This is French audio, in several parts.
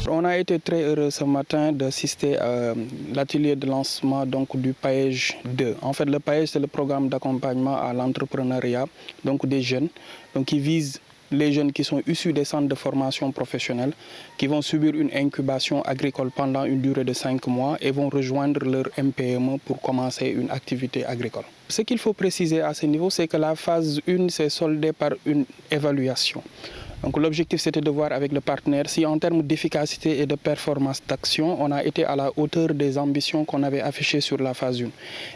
On a été très heureux ce matin d'assister à l'atelier de lancement du PAEJ 2. En fait, le PAEJ, c'est le programme d'accompagnement à l'entrepreneuriat des jeunes, qui vise les jeunes qui sont issus des centres de formation professionnelle, qui vont subir une incubation agricole pendant une durée de 5 mois et vont rejoindre leur MPME pour commencer une activité agricole. Ce qu'il faut préciser à ce niveau, c'est que la phase 1 s'est soldée par une évaluation. Donc l'objectif, c'était de voir avec le partenaire si en termes d'efficacité et de performance d'action, on a été à la hauteur des ambitions qu'on avait affichées sur la phase 1.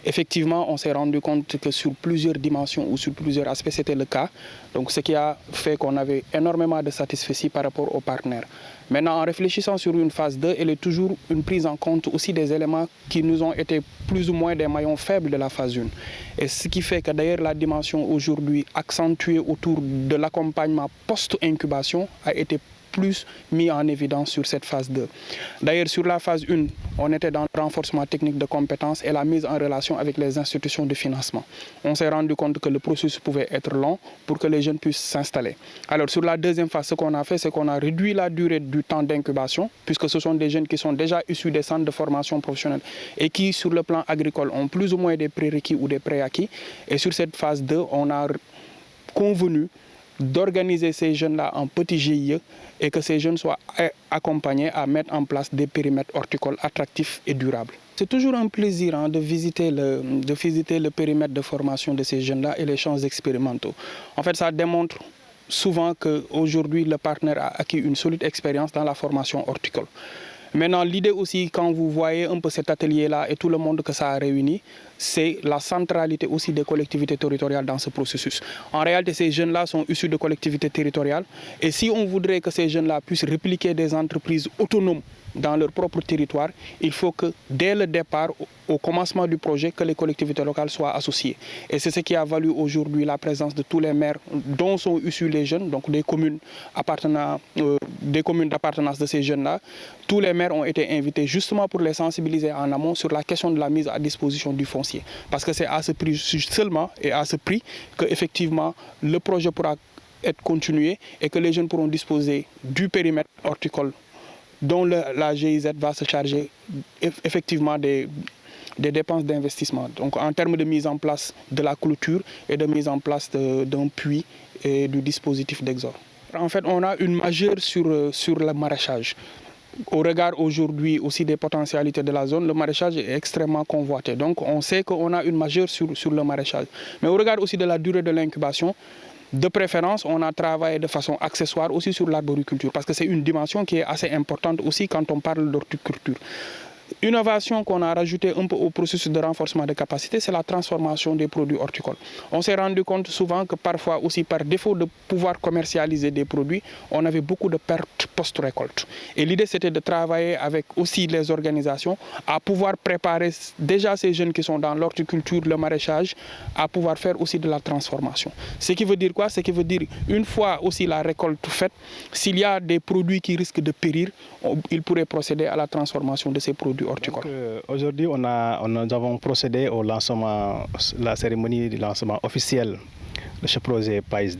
Effectivement, on s'est rendu compte que sur plusieurs dimensions ou sur plusieurs aspects, c'était le cas. Donc ce qui a fait qu'on avait énormément de satisfaction par rapport aux partenaires. Maintenant, en réfléchissant sur une phase 2, il est toujours une prise en compte aussi des éléments qui nous ont été plus ou moins des maillons faibles de la phase 1. Et ce qui fait que d'ailleurs la dimension aujourd'hui accentuée autour de l'accompagnement post-incubation a été plus mis en évidence sur cette phase 2. D'ailleurs, sur la phase 1, on était dans le renforcement technique de compétences et la mise en relation avec les institutions de financement. On s'est rendu compte que le processus pouvait être long pour que les jeunes puissent s'installer. Alors, sur la deuxième phase, ce qu'on a fait, c'est qu'on a réduit la durée du temps d'incubation, puisque ce sont des jeunes qui sont déjà issus des centres de formation professionnelle et qui, sur le plan agricole, ont plus ou moins des prérequis ou des préacquis. Et sur cette phase 2, on a convenu d'organiser ces jeunes-là en petits GIE et que ces jeunes soient accompagnés à mettre en place des périmètres horticoles attractifs et durables. C'est toujours un plaisir de visiter le périmètre de formation de ces jeunes-là et les champs expérimentaux. En fait, ça démontre souvent qu'aujourd'hui, le partenaire a acquis une solide expérience dans la formation horticole. Maintenant, l'idée aussi, quand vous voyez un peu cet atelier-là et tout le monde que ça a réuni, c'est la centralité aussi des collectivités territoriales dans ce processus. En réalité, ces jeunes-là sont issus de collectivités territoriales et si on voudrait que ces jeunes-là puissent répliquer des entreprises autonomes dans leur propre territoire, il faut que dès le départ, au commencement du projet, que les collectivités locales soient associées. Et c'est ce qui a valu aujourd'hui la présence de tous les maires dont sont issus les jeunes, donc des communes d'appartenance de ces jeunes-là. Tous les maires ont été invités justement pour les sensibiliser en amont sur la question de la mise à disposition du foncier. Parce que c'est à ce prix seulement et à ce prix que effectivement le projet pourra être continué et que les jeunes pourront disposer du périmètre horticole dont la GIZ va se charger effectivement des dépenses d'investissement. Donc en termes de mise en place de la clôture et de mise en place d'un puits et du dispositif d'exor. En fait, on a une majeure sur le maraîchage. Au regard aujourd'hui aussi des potentialités de la zone, le maraîchage est extrêmement convoité. Donc on sait qu'on a une majeure sur le maraîchage. Mais au regard aussi de la durée de l'incubation, de préférence, on a travaillé de façon accessoire aussi sur l'arboriculture parce que c'est une dimension qui est assez importante aussi quand on parle d'horticulture. Innovation qu'on a rajoutée un peu au processus de renforcement de capacité, c'est la transformation des produits horticoles. On s'est rendu compte souvent que parfois aussi par défaut de pouvoir commercialiser des produits, on avait beaucoup de pertes post-récolte. Et l'idée c'était de travailler avec aussi les organisations à pouvoir préparer déjà ces jeunes qui sont dans l'horticulture, le maraîchage, à pouvoir faire aussi de la transformation. Ce qui veut dire quoi? Ce qui veut dire une fois aussi la récolte faite, s'il y a des produits qui risquent de périr, ils pourraient procéder à la transformation de ces produits. Aujourd'hui, nous avons procédé au lancement, la cérémonie de lancement officiel de ce projet PAEJ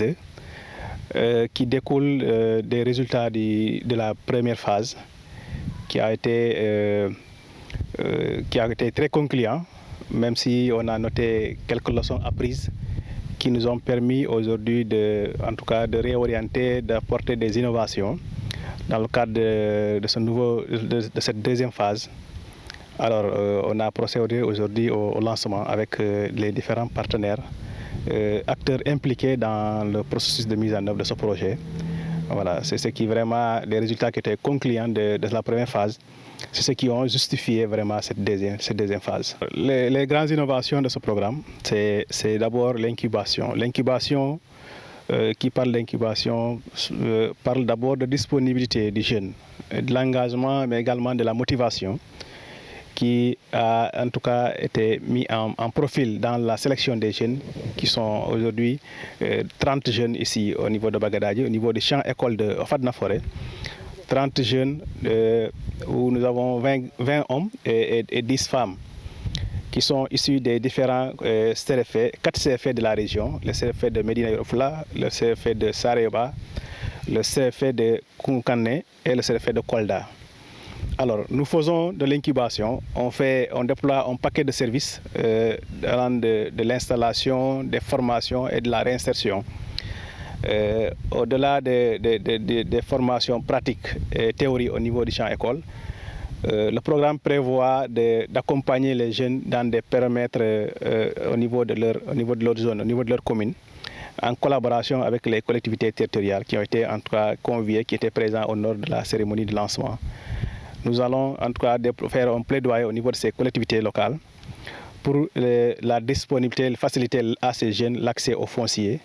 2 qui découle des résultats de la première phase qui a été très concluant, même si on a noté quelques leçons apprises qui nous ont permis aujourd'hui de réorienter, d'apporter des innovations dans le cadre de cette deuxième phase. Alors, on a procédé aujourd'hui au lancement avec les différents partenaires, acteurs impliqués dans le processus de mise en œuvre de ce projet. Voilà, c'est ce qui vraiment, les résultats qui étaient concluants de la première phase, c'est ce qui ont justifié vraiment cette deuxième phase. Les grandes innovations de ce programme, c'est d'abord l'incubation. L'incubation, qui parle d'incubation, parle d'abord de disponibilité des jeunes, de l'engagement, mais également de la motivation, qui a en tout cas été mis en profil dans la sélection des jeunes, qui sont aujourd'hui 30 jeunes ici au niveau de Bagadadji, au niveau des champs écoles de Fadna Forêt. 30 jeunes où nous avons 20 hommes et 10 femmes qui sont issus des différents CRFA, 4 CRFA de la région, le CRFA de Médina Yoro Foulah, le CRFA de Sareba, le CRFA de Kounkané et le CRFA de Kolda. Alors, nous faisons de l'incubation, on déploie un paquet de services allant de l'installation, des formations et de la réinsertion. Au-delà des formations pratiques et théories au niveau du champ école, le programme prévoit d'accompagner les jeunes dans des périmètres au niveau de leur zone, au niveau de leur commune, en collaboration avec les collectivités territoriales qui ont été en tout cas conviées, qui étaient présentes au nord de la cérémonie de lancement. Nous allons en tout cas faire un plaidoyer au niveau de ces collectivités locales pour la disponibilité, faciliter à ces jeunes l'accès au foncier.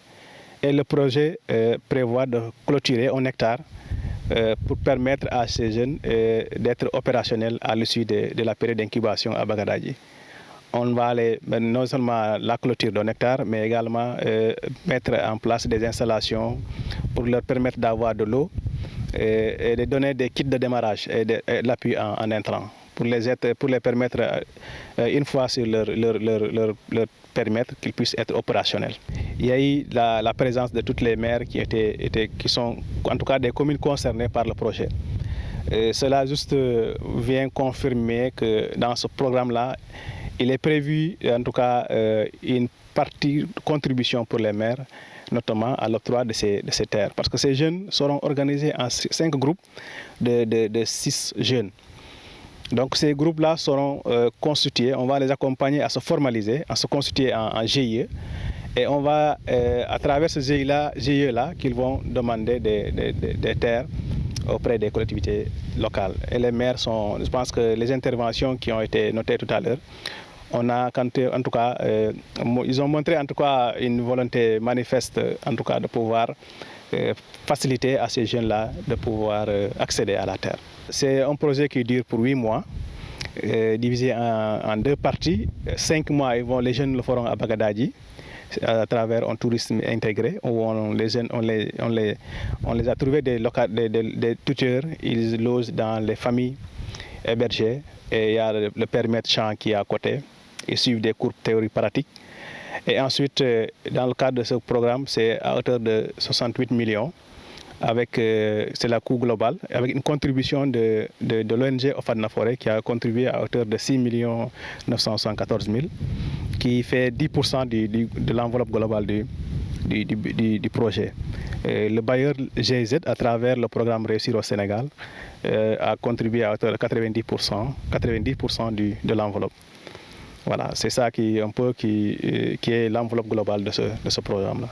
Et le projet prévoit de clôturer 1 hectare pour permettre à ces jeunes d'être opérationnels à l'issue de la période d'incubation à Bagadadji. On va non seulement la clôture d'1 hectare, mais également mettre en place des installations pour leur permettre d'avoir de l'eau et de donner des kits de démarrage et de l'appui en intrant pour les permettre, une fois sur leur périmètre, qu'ils puissent être opérationnels. Il y a eu la présence de toutes les maires qui sont en tout cas des communes concernées par le projet. Cela juste vient confirmer que dans ce programme-là, il est prévu en tout cas une partie de contribution pour les maires, notamment à l'octroi de ces terres. Parce que ces jeunes seront organisés en 5 groupes de 6 jeunes. Donc ces groupes-là seront constitués, on va les accompagner à se formaliser, à se constituer en GIE. Et on va, à travers ce GIE-là, qu'ils vont demander des terres auprès des collectivités locales. Et les maires je pense que les interventions qui ont été notées tout à l'heure, en tout cas, ils ont montré en tout cas une volonté manifeste, en tout cas, de pouvoir faciliter à ces jeunes-là de pouvoir accéder à la terre. C'est un projet qui dure pour 8 mois, divisé en 2 parties. 5 mois, les jeunes le feront à Bagadadji, à travers un tourisme intégré, où on les a trouvés des tuteurs, ils logent dans les familles hébergées, et il y a le périmètre champ qui est à côté, ils suivent des cours théoriques pratiques. Et ensuite, dans le cadre de ce programme, c'est à hauteur de 68 millions, c'est la coût global, avec une contribution de l'ONG Ofadna Forêt qui a contribué à hauteur de 6 974 000, qui fait 10% de l'enveloppe globale du projet. Le bailleur GIZ, à travers le programme Réussir au Sénégal, a contribué à hauteur de 90% de l'enveloppe. Voilà, c'est ça qui est l'enveloppe globale de ce programme-là.